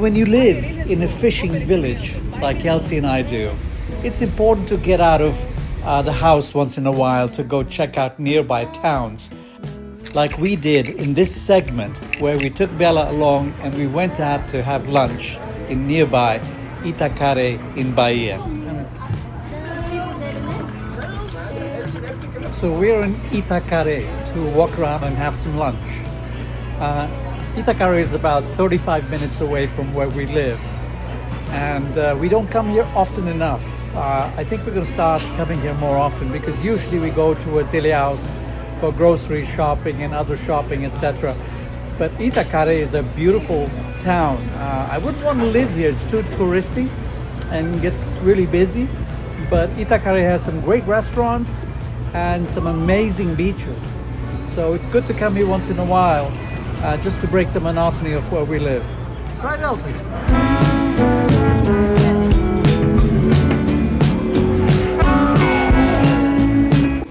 when you live in a fishing village like Elci and I do, it's important to get out of the house once in a while to go check out nearby towns, like we did in this segment where we took Bella along and we went out to have lunch in nearby Itacare in Bahia. So we're in Itacare to walk around and have some lunch. Itacare is about 35 minutes away from where we live, and we don't come here often enough. I think we're going to start coming here more often because usually we go towards Ilhéus for grocery shopping and other shopping, etc. But Itacare is a beautiful town. I wouldn't want to live here. It's too touristy and gets really busy. But Itacare has some great restaurants and some amazing beaches. So it's good to come here once in a while, just to break the monotony of where we live. Right, Elci?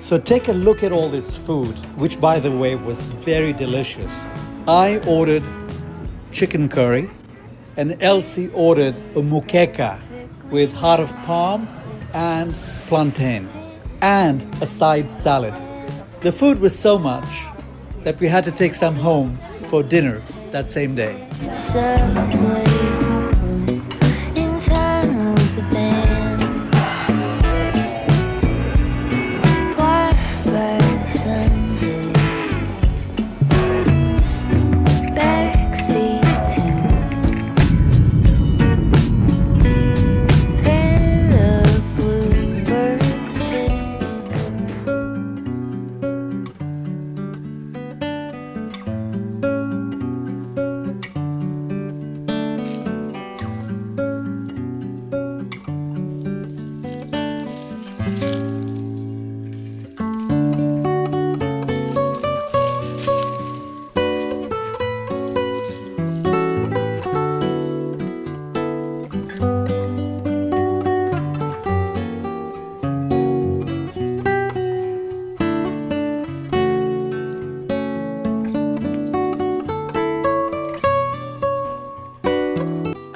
So take a look at all this food, which by the way was very delicious. I ordered chicken curry and Elci ordered a muqueca with heart of palm and plantain and a side salad. The food was so much that we had to take some home for dinner that same day.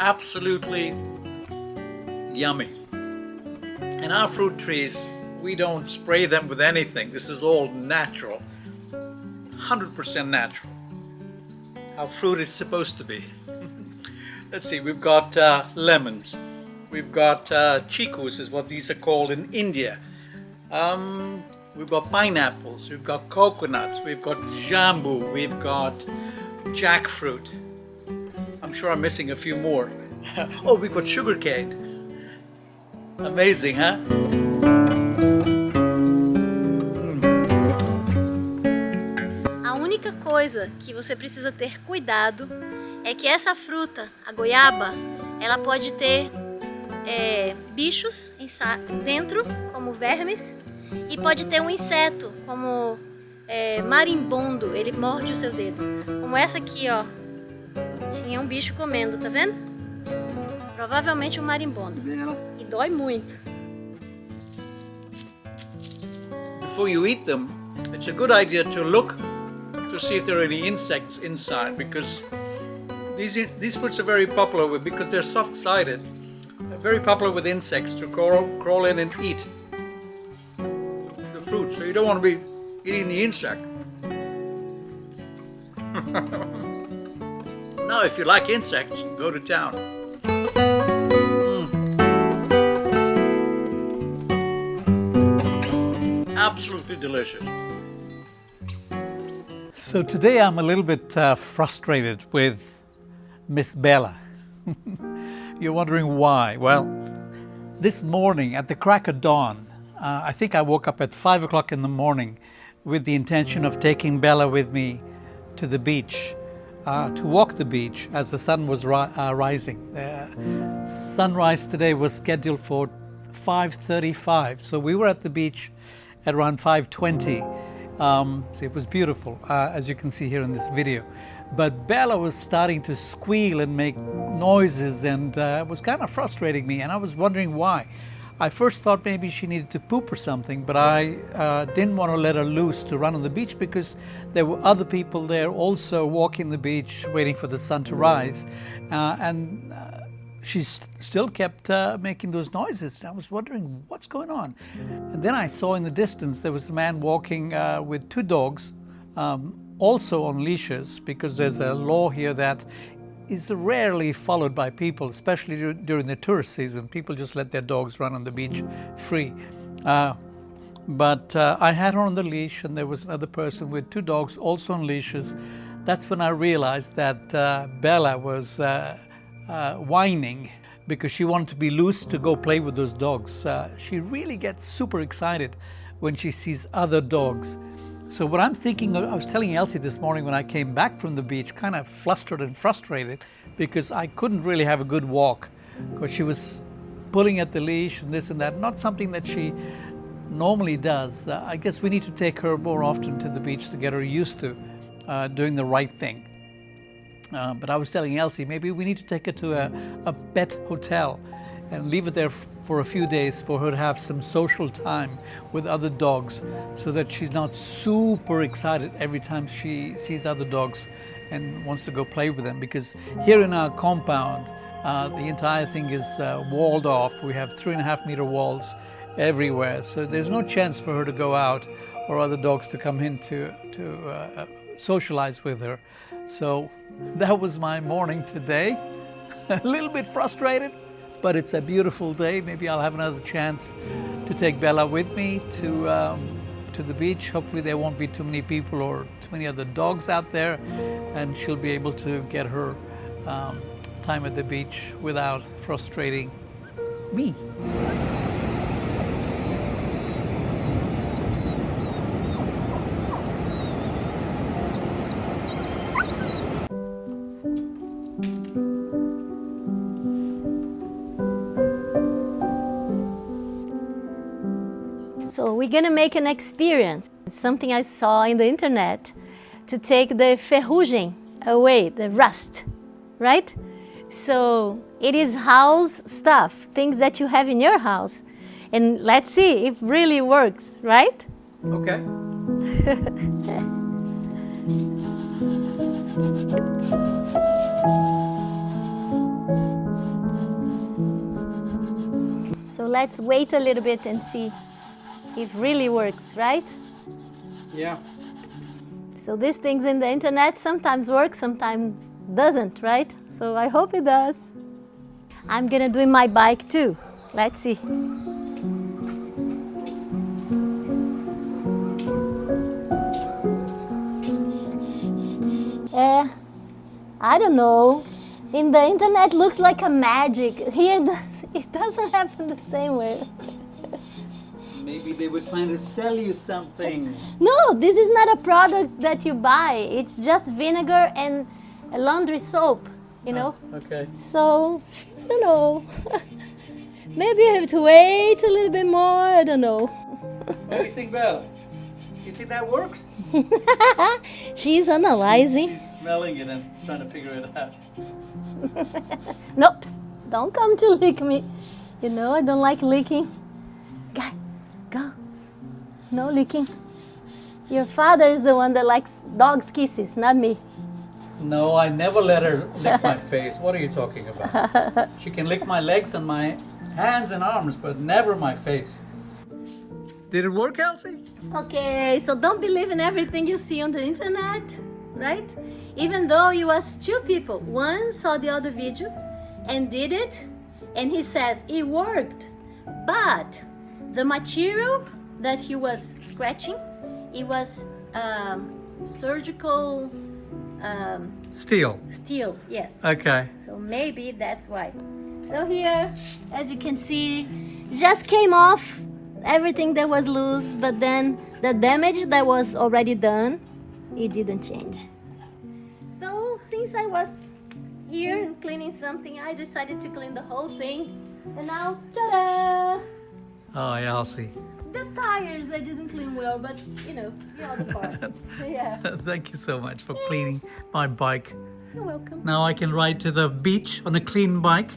Absolutely yummy. And our fruit trees, we don't spray them with anything. This is all natural, 100% natural. How fruit is supposed to be. Let's see, we've got lemons, we've got chicus is what these are called in India. We've got pineapples, we've got coconuts, we've got jambu, we've got jackfruit. I'm sure I'm missing a few more. Oh, we've got sugarcane. Amazing, huh? A única coisa que você precisa ter cuidado é que essa fruta, a goiaba, ela pode ter bichos dentro, como vermes, e pode ter um inseto, como marimbondo, ele morde o seu dedo. Como essa aqui, ó. Tinha um bicho comendo, tá vendo? Provavelmente um marimbondo. E dói muito. Before you eat them, it's a good idea to look to see if there are any insects inside, because these fruits are very popular because they're soft-sided. They're very popular with insects to crawl in and eat the fruit. So you don't want to be eating the insect. Now, if you like insects, go to town. Absolutely delicious. So today I'm a little bit frustrated with Miss Bella. You're wondering why? Well, this morning at the crack of dawn, I think I woke up at 5 o'clock in the morning with the intention of taking Bella with me to the beach. To walk the beach as the sun was rising. Sunrise today was scheduled for 5:35, so we were at the beach at around 5:20. So it was beautiful, as you can see here in this video. But Bella was starting to squeal and make noises, and it was kind of frustrating me, and I was wondering why. I first thought maybe she needed to poop or something, but I didn't want to let her loose to run on the beach because there were other people there also walking the beach, waiting for the sun to rise. And she still kept making those noises. And I was wondering what's going on. And then I saw in the distance there was a man walking with two dogs, also on leashes, because there's a law here that is rarely followed by people, especially during the tourist season. People just let their dogs run on the beach free. But I had her on the leash, and there was another person with two dogs also on leashes. That's when I realized that Bella was whining because she wanted to be loose to go play with those dogs. She really gets super excited when she sees other dogs. So what I'm thinking, I was telling Elci this morning when I came back from the beach, kind of flustered and frustrated because I couldn't really have a good walk because she was pulling at the leash and this and that, not something that she normally does. I guess we need to take her more often to the beach to get her used to doing the right thing. But I was telling Elci, maybe we need to take her to a pet hotel and leave it there for a few days for her to have some social time with other dogs so that she's not super excited every time she sees other dogs and wants to go play with them. Because here in our compound, the entire thing is walled off. We have 3.5 meter walls everywhere. So there's no chance for her to go out or other dogs to come in to socialize with her. So that was my morning today. A little bit frustrated, but it's a beautiful day. Maybe I'll have another chance to take Bella with me to the beach. Hopefully there won't be too many people or too many other dogs out there, and she'll be able to get her time at the beach without frustrating me. So we're gonna make an experience, something I saw in the internet, to take the ferrugem away, the rust, right? So it is house stuff, things that you have in your house. And let's see if it really works, right? Okay. So let's wait a little bit and see if it really works, right? Yeah. So these things in the internet sometimes work, sometimes doesn't, right? So I hope it does. I'm gonna do my bike too. Let's see. I don't know. In the internet looks like a magic. Here it doesn't happen the same way. Maybe they were trying to sell you something. No, this is not a product that you buy. It's just vinegar and a laundry soap, you know? Okay. So, I don't know. Maybe I have to wait a little bit more. I don't know. What do you think, Belle? You think that works? She's analyzing. She's smelling it and trying to figure it out. Nope, don't come to lick me. You know, I don't like licking. Go. No licking. Your father is the one that likes dogs' kisses, not me. No, I never let her lick my face. What are you talking about? She can lick my legs and my hands and arms, but never my face. Did it work, Elci? Okay, so don't believe in everything you see on the internet, right? Even though you asked two people, one saw the other video and did it, and he says it worked, but the material that he was scratching, it was surgical Steel. steel, yes. Okay. So maybe that's why. So here, as you can see, just came off everything that was loose, but then the damage that was already done, it didn't change. So since I was here cleaning something, I decided to clean the whole thing. And now, ta-da! Oh, yeah, I'll see. The tires I didn't clean well, but you know, the other parts. Yeah. Thank you so much for cleaning my bike. You're welcome. Now I can ride to the beach on a clean bike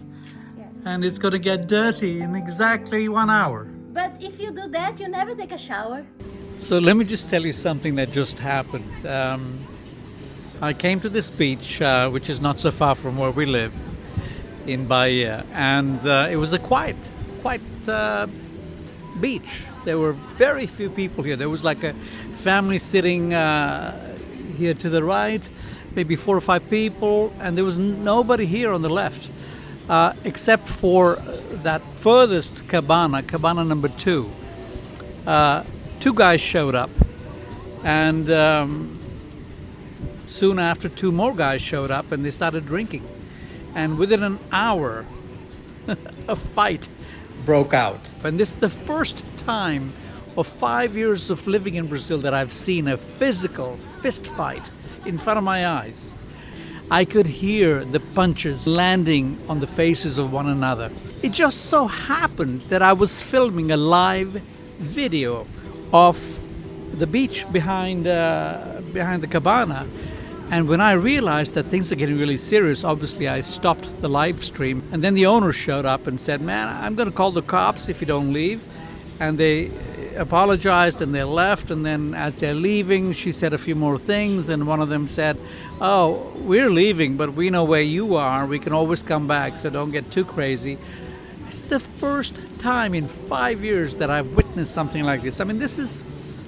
Yes. and it's going to get dirty in exactly 1 hour. But if you do that, you never take a shower. So let me just tell you something that just happened. I came to this beach, which is not so far from where we live, in Bahia, and it was a quiet beach. There were very few people here. There was like a family sitting here to the right, maybe 4 or 5 people, and there was nobody here on the left, except for that furthest cabana number 2. 2 guys showed up, and soon after 2 more guys showed up, and they started drinking. And within an hour, a fight broke out. And this is the first time of 5 years of living in Brazil that I've seen a physical fist fight in front of my eyes. I could hear the punches landing on the faces of one another. It just so happened that I was filming a live video of the beach behind the cabana. And when I realized that things are getting really serious, obviously I stopped the live stream. And then the owner showed up and said, "Man, I'm going to call the cops if you don't leave." And they apologized and they left. And then as they're leaving, she said a few more things. And one of them said, "Oh, we're leaving, but we know where you are. We can always come back, so don't get too crazy." It's the first time in 5 years that I've witnessed something like this. I mean, this is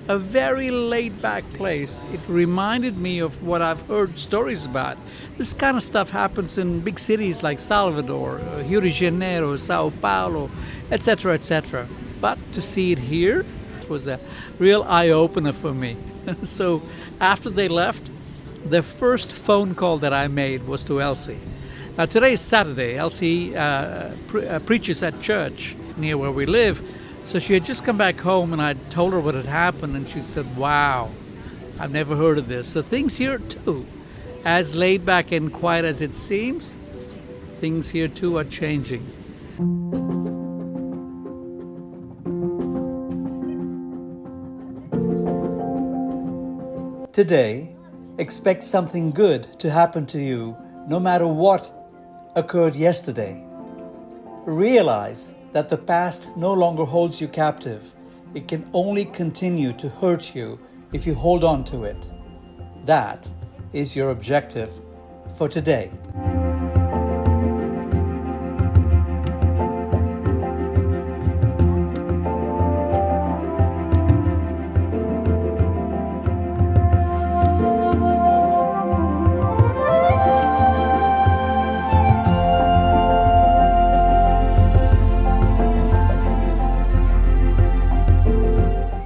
a very laid-back place. It reminded me of what I've heard stories about. This kind of stuff happens in big cities like Salvador, Rio de Janeiro, Sao Paulo, etc., etc. But to see it here, it was a real eye-opener for me. So after they left, the first phone call that I made was to Elci. Now today is Saturday. Elci preaches at church near where we live. So she had just come back home, and I told her what had happened, and she said, "Wow, I've never heard of this." So things here too, as laid back and quiet as it seems, things here too are changing. Today, expect something good to happen to you, no matter what occurred yesterday. Realize that the past no longer holds you captive. It can only continue to hurt you if you hold on to it. That is your objective for today.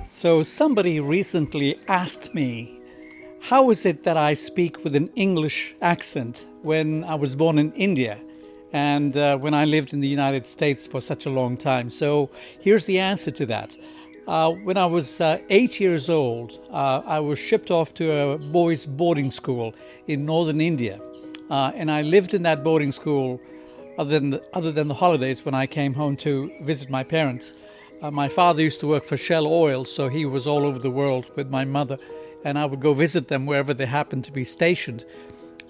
So somebody recently asked me, how is it that I speak with an English accent when I was born in India and when I lived in the United States for such a long time? So here's the answer to that. When I was 8 years old, I was shipped off to a boys' boarding school in northern India. And I lived in that boarding school other than the holidays when I came home to visit my parents. My father used to work for Shell Oil, so he was all over the world with my mother, and I would go visit them wherever they happened to be stationed.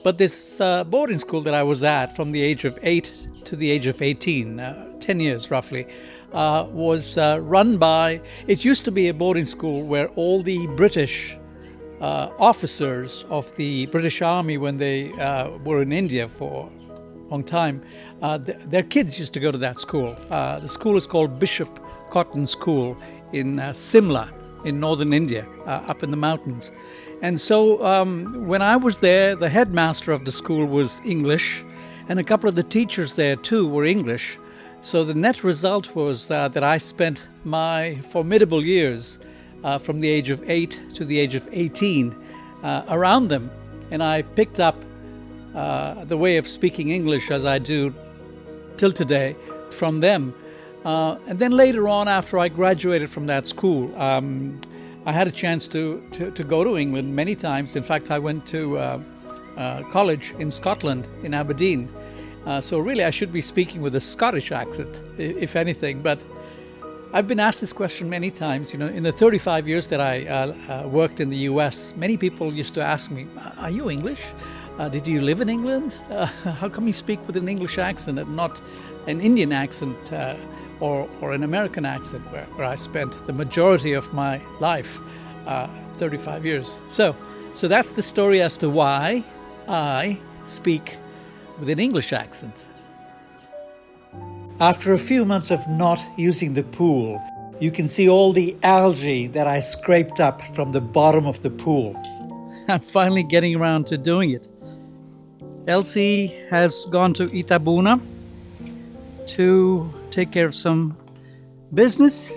But this boarding school that I was at from the age of 8 to the age of 18, 10 years roughly, was run by, it used to be a boarding school where all the British officers of the British Army, when they were in India for a long time, their kids used to go to that school. The school is called Bishop Cotton School in Simla in northern India, up in the mountains. And so when I was there, the headmaster of the school was English, and a couple of the teachers there too were English. So the net result was that I spent my formidable years from the age of 8 to the age of 18 around them, and I picked up the way of speaking English as I do till today from them. And then later on, after I graduated from that school, I had a chance to go to England many times. In fact, I went to college in Scotland, in Aberdeen. So really, I should be speaking with a Scottish accent, if anything. But I've been asked this question many times. You know, in the 35 years that I worked in the US, many people used to ask me, "Are you English?" Did you live in England? How come you speak with an English accent and not an Indian accent or an American accent, where I spent the majority of my life, 35 years. So that's the story as to why I speak with an English accent. After a few months of not using the pool, you can see all the algae that I scraped up from the bottom of the pool. I'm finally getting around to doing it. Elci has gone to Itabuna to take care of some business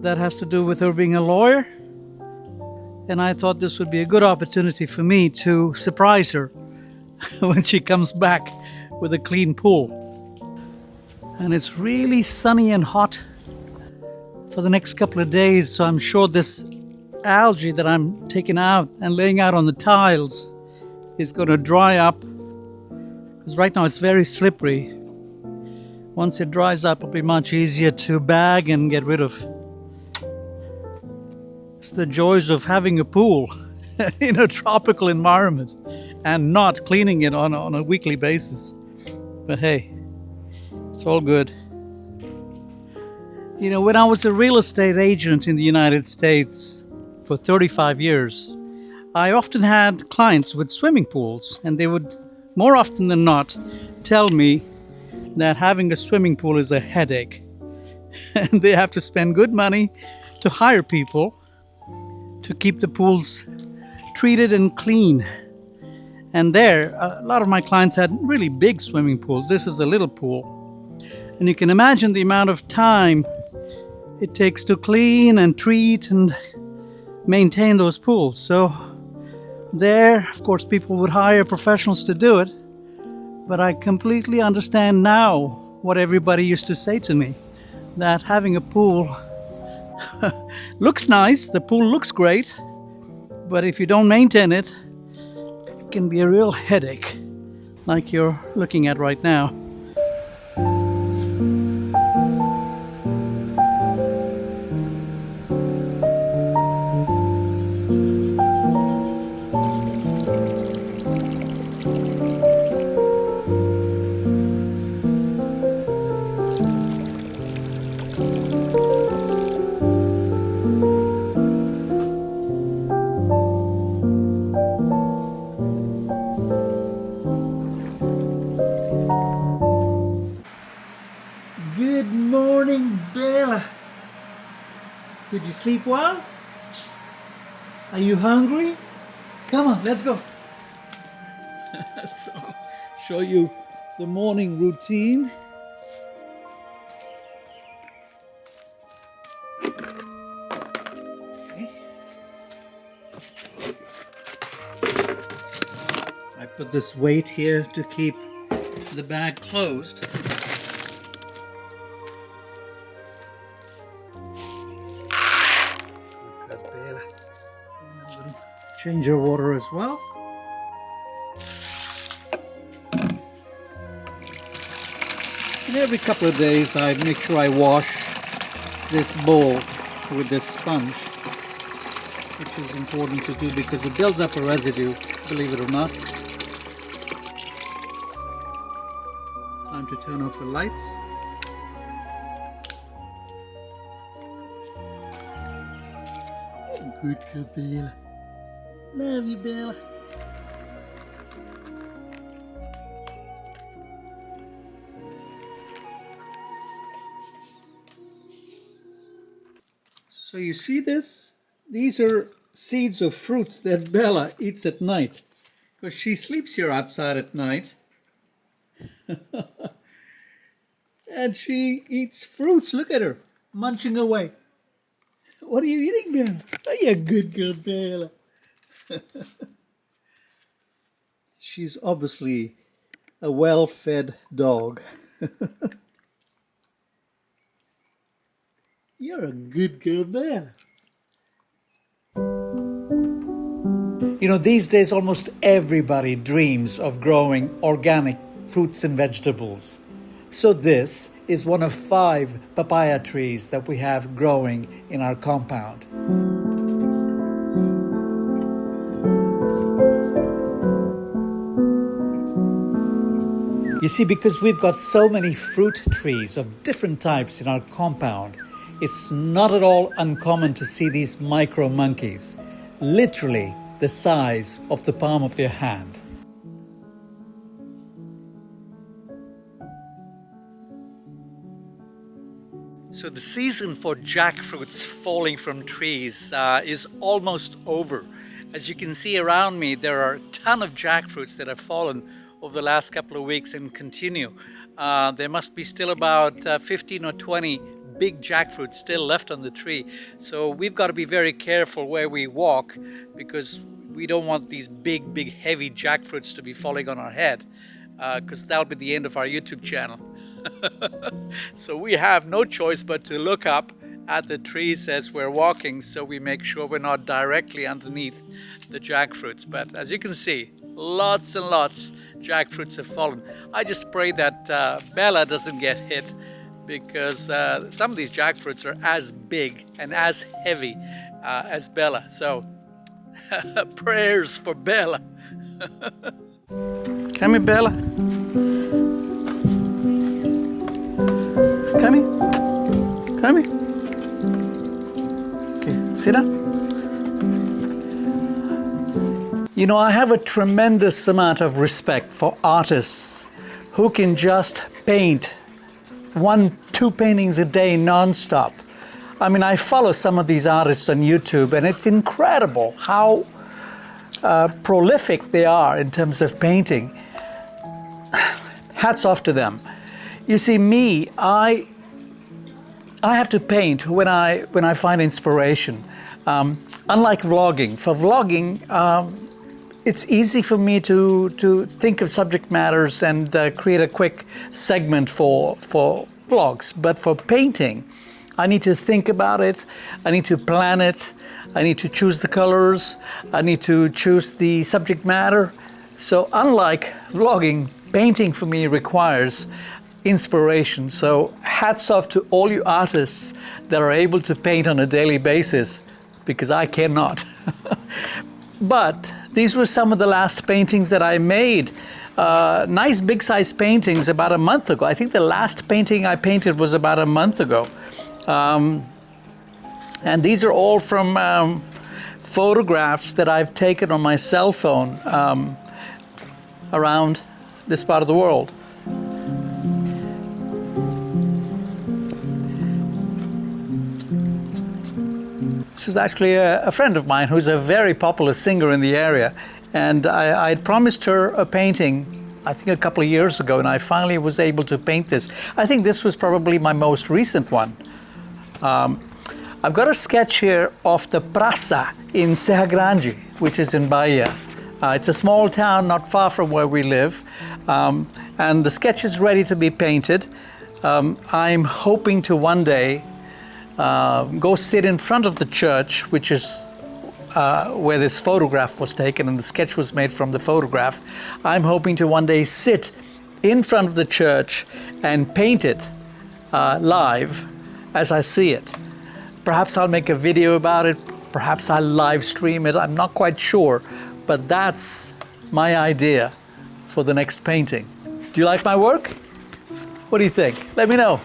that has to do with her being a lawyer. And I thought this would be a good opportunity for me to surprise her when she comes back with a clean pool. And it's really sunny and hot for the next couple of days, so I'm sure this algae that I'm taking out and laying out on the tiles is going to dry up, because right now it's very slippery. Once it dries up, it'll be much easier to bag and get rid of. It's the joys of having a pool in a tropical environment and not cleaning it on a weekly basis. But hey, it's all good. You know, when I was a real estate agent in the United States for 35 years, I often had clients with swimming pools, and they would, more often than not, tell me that having a swimming pool is a headache. And they have to spend good money to hire people to keep the pools treated and clean. And there, a lot of my clients had really big swimming pools. This is a little pool. And you can imagine the amount of time it takes to clean and treat and maintain those pools. So there, of course, people would hire professionals to do it. But I completely understand now what everybody used to say to me, that having a pool looks nice, the pool looks great, but if you don't maintain it, it can be a real headache, like you're looking at right now. Good morning, Bella. Did you sleep well? Are you hungry? Come on, let's go. So, show you the morning routine. Okay. I put this weight here to keep the bag closed. Change your water as well. And every couple of days I make sure I wash this bowl with this sponge, which is important to do because it builds up a residue, believe it or not. Time to turn off the lights. Good girl, Bella. Love you, Bella. So you see this? These are seeds of fruits that Bella eats at night, because she sleeps here outside at night. And she eats fruits. Look at her, munching away. What are you eating, Bella? Oh, you good girl, Bella. She's obviously a well-fed dog. You're a good girl, Bella. You know, these days almost everybody dreams of growing organic fruits and vegetables. So this is one of 5 papaya trees that we have growing in our compound. You see, because we've got so many fruit trees of different types in our compound, it's not at all uncommon to see these micro monkeys, literally the size of the palm of your hand. So the season for jackfruits falling from trees is almost over. As you can see around me, there are a ton of jackfruits that have fallen over the last couple of weeks and continue. There must be still about 15 or 20 big jackfruits still left on the tree. So we've got to be very careful where we walk, because we don't want these big heavy jackfruits to be falling on our head, because that'll be the end of our YouTube channel. So we have no choice but to look up at the trees as we're walking, so we make sure we're not directly underneath the jackfruits. But as you can see, lots and lots jackfruits have fallen. I just pray that Bella doesn't get hit, because some of these jackfruits are as big and as heavy as Bella. So prayers for Bella. Come here, Bella. Come here. Come here. Okay, sit down. You know, I have a tremendous amount of respect for artists who can just paint 1-2 paintings a day non-stop. I mean, I follow some of these artists on YouTube, and it's incredible how prolific they are in terms of painting. Hats off to them. You see, me, I have to paint when I find inspiration. Unlike vlogging. For vlogging, it's easy for me to think of subject matters and create a quick segment for vlogs. But for painting, I need to think about it, I need to plan it, I need to choose the colors, I need to choose the subject matter. So unlike vlogging, painting for me requires inspiration. So hats off to all you artists that are able to paint on a daily basis, because I cannot. But these were some of the last paintings that I made. Nice big size paintings about a month ago. I think the last painting I painted was about a month ago. And these are all from photographs that I've taken on my cell phone around this part of the world. This was actually a friend of mine who's a very popular singer in the area, and I had promised her a painting, I think a couple of years ago, and I finally was able to paint this. I think this was probably my most recent one. I've got a sketch here of the Praça in Serra Grande, which is in Bahia. It's a small town not far from where we live, and the sketch is ready to be painted. I'm hoping to one day go sit in front of the church, which is where this photograph was taken and the sketch was made from the photograph. I'm hoping to one day sit in front of the church and paint it live as I see it. Perhaps I'll make a video about it, perhaps I'll live stream it, I'm not quite sure, but that's my idea for the next painting. Do you like my work? What do you think? Let me know.